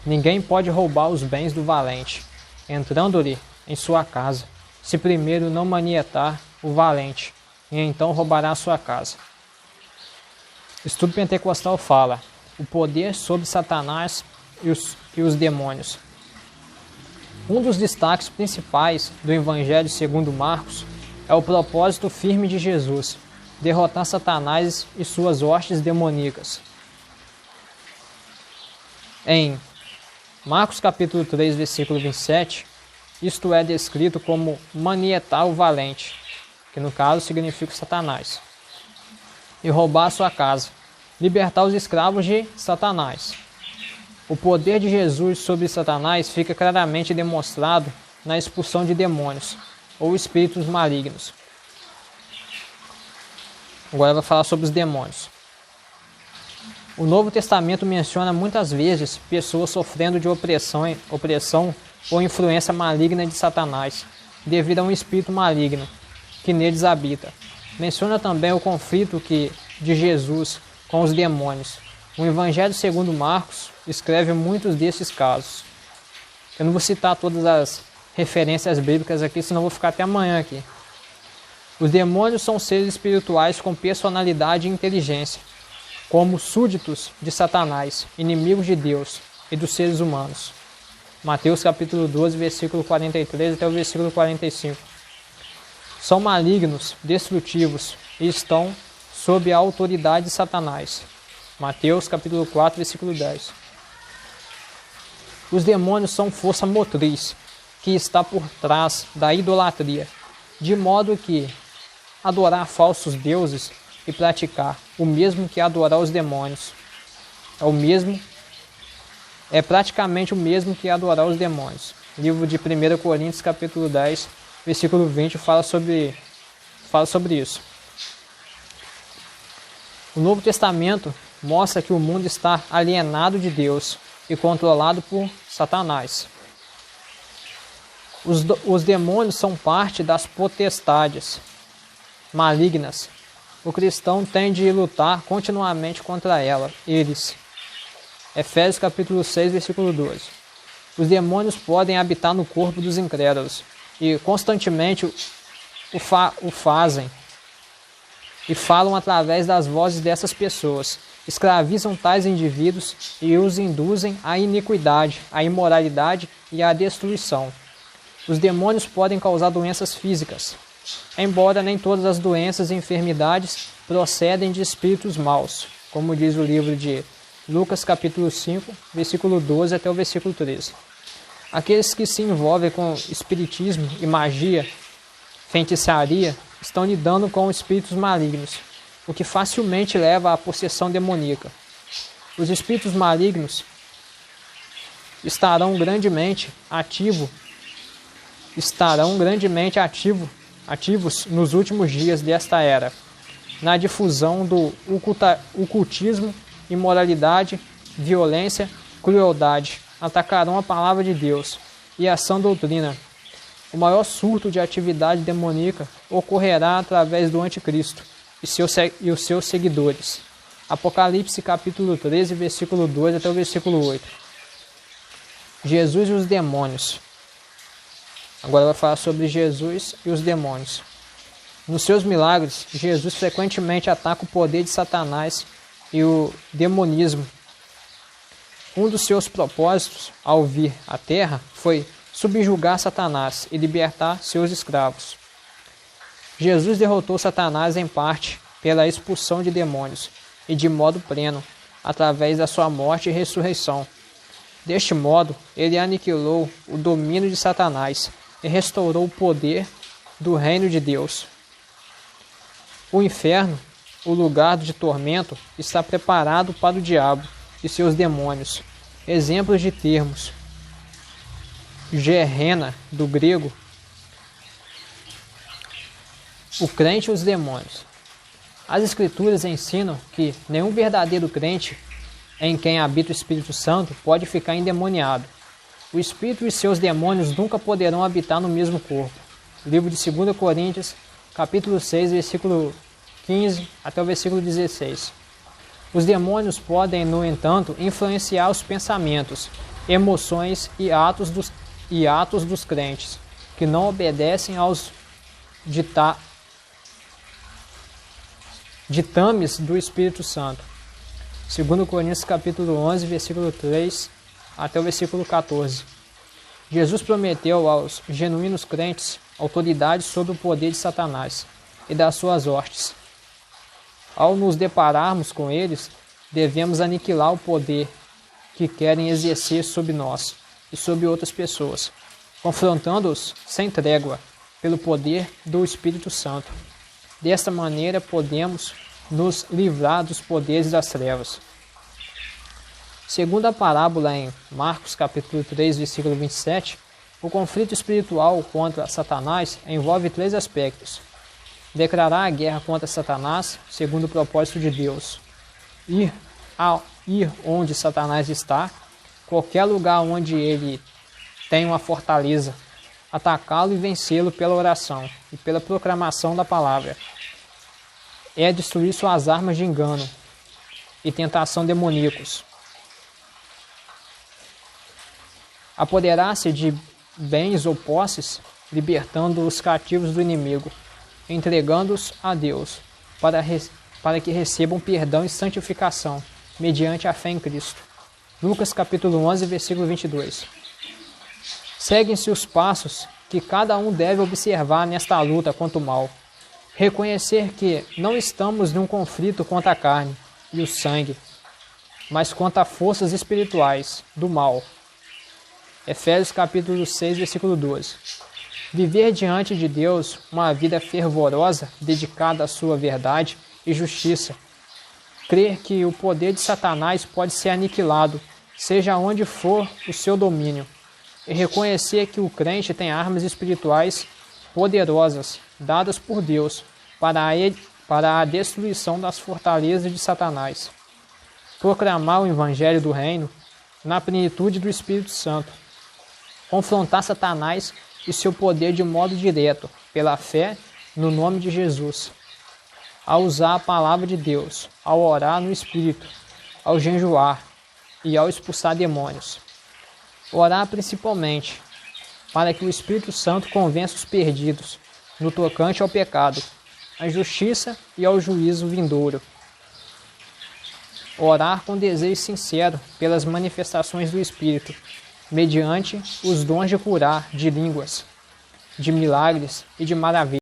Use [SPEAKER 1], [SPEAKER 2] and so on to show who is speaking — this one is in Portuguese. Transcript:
[SPEAKER 1] Ninguém pode roubar os bens do valente, entrando-lhe em sua casa, se primeiro não manietar o valente, e então roubará a sua casa. Estudo pentecostal fala: o poder sobre Satanás e os demônios. Um dos destaques principais do Evangelho segundo Marcos é o propósito firme de Jesus: derrotar Satanás e suas hostes demoníacas. Em Marcos capítulo 3, versículo 27, isto é descrito como manietar o valente, que no caso significa Satanás, e roubar a sua casa, libertar os escravos de Satanás. O poder de Jesus sobre Satanás fica claramente demonstrado na expulsão de demônios, ou espíritos malignos. Agora vai falar sobre os demônios. O Novo Testamento menciona muitas vezes pessoas sofrendo de opressão ou influência maligna de Satanás, devido a um espírito maligno que neles habita. Menciona também o conflito de Jesus com os demônios. O Evangelho segundo Marcos escreve muitos desses casos. Eu não vou citar todas as referências bíblicas aqui, senão vou ficar até amanhã aqui. Os demônios são seres espirituais com personalidade e inteligência, como súditos de Satanás, inimigos de Deus e dos seres humanos. Mateus capítulo 12, versículo 43 até o versículo 45. São malignos, destrutivos e estão sob a autoridade de Satanás. Mateus capítulo 4, versículo 10. Os demônios são força motriz que está por trás da idolatria, de modo que adorar falsos deuses e praticar o mesmo que adorar os demônios é praticamente o mesmo que adorar os demônios. Livro de 1 Coríntios capítulo 10, versículo 20 fala sobre isso. O Novo Testamento mostra que o mundo está alienado de Deus e controlado por Satanás. Os demônios são parte das potestades malignas. O cristão tem de lutar continuamente contra eles. Efésios capítulo 6, versículo 12. Os demônios podem habitar no corpo dos incrédulos e constantemente o fazem e falam através das vozes dessas pessoas. Escravizam tais indivíduos e os induzem à iniquidade, à imoralidade e à destruição. Os demônios podem causar doenças físicas, embora nem todas as doenças e enfermidades procedem de espíritos maus, como diz o livro de Lucas capítulo 5, versículo 12 até o versículo 13. Aqueles que se envolvem com espiritismo e magia, feitiçaria, estão lidando com espíritos malignos, o que facilmente leva à possessão demoníaca. Os espíritos malignos estarão grandemente ativos nos últimos dias desta era, na difusão do ocultismo, imoralidade, violência, crueldade, atacarão a palavra de Deus e a sã doutrina. O maior surto de atividade demoníaca ocorrerá através do anticristo e os seus seguidores. Apocalipse capítulo 13, versículo 2 até o versículo 8. Jesus e os demônios. Agora vai falar sobre Jesus e os demônios. Nos seus milagres, Jesus frequentemente ataca o poder de Satanás e o demonismo. Um dos seus propósitos ao vir à Terra foi subjugar Satanás e libertar seus escravos. Jesus derrotou Satanás em parte pela expulsão de demônios e de modo pleno, através da sua morte e ressurreição. Deste modo, ele aniquilou o domínio de Satanás e restaurou o poder do reino de Deus. O inferno, o lugar de tormento, está preparado para o diabo e seus demônios. Exemplos de termos: Gehenna, do grego, o crente e os demônios. As Escrituras ensinam que nenhum verdadeiro crente em quem habita o Espírito Santo pode ficar endemoniado. O Espírito e seus demônios nunca poderão habitar no mesmo corpo. Livro de 2 Coríntios, capítulo 6, versículo 15 até o versículo 16. Os demônios podem, no entanto, influenciar os pensamentos emoções e atos dos crentes, que não obedecem aos ditames do Espírito Santo. 2 Coríntios capítulo 11, versículo 3 até o versículo 14. Jesus prometeu aos genuínos crentes autoridade sobre o poder de Satanás e das suas hostes. Ao nos depararmos com eles, devemos aniquilar o poder que querem exercer sobre nós e sobre outras pessoas, confrontando-os sem trégua pelo poder do Espírito Santo. Desta maneira, podemos nos livrar dos poderes das trevas. Segundo a parábola em Marcos capítulo 3, versículo 27, o conflito espiritual contra Satanás envolve 3 aspectos: declarar a guerra contra Satanás, segundo o propósito de Deus; ir onde Satanás está, qualquer lugar onde ele tem uma fortaleza, atacá-lo e vencê-lo pela oração e pela proclamação da palavra; é destruir suas armas de engano e tentação demoníacos; apoderar-se de bens ou posses, libertando os cativos do inimigo, entregando-os a Deus, para que recebam perdão e santificação, mediante a fé em Cristo. Lucas capítulo 11, versículo 22. Seguem-se os passos que cada um deve observar nesta luta contra o mal. Reconhecer que não estamos num conflito contra a carne e o sangue, mas contra forças espirituais do mal. Efésios capítulo 6, versículo 12. Viver diante de Deus uma vida fervorosa, dedicada à sua verdade e justiça. Crer que o poder de Satanás pode ser aniquilado, seja onde for o seu domínio. E reconhecer que o crente tem armas espirituais poderosas, dadas por Deus, para a destruição das fortalezas de Satanás. Proclamar o Evangelho do Reino na plenitude do Espírito Santo. Confrontar Satanás e seu poder de modo direto, pela fé no nome de Jesus. Ao usar a palavra de Deus, ao orar no Espírito, ao jejuar e ao expulsar demônios. Orar principalmente para que o Espírito Santo convença os perdidos no tocante ao pecado, à justiça e ao juízo vindouro. Orar com desejo sincero pelas manifestações do Espírito, mediante os dons de curar, de línguas, de milagres e de maravilhas.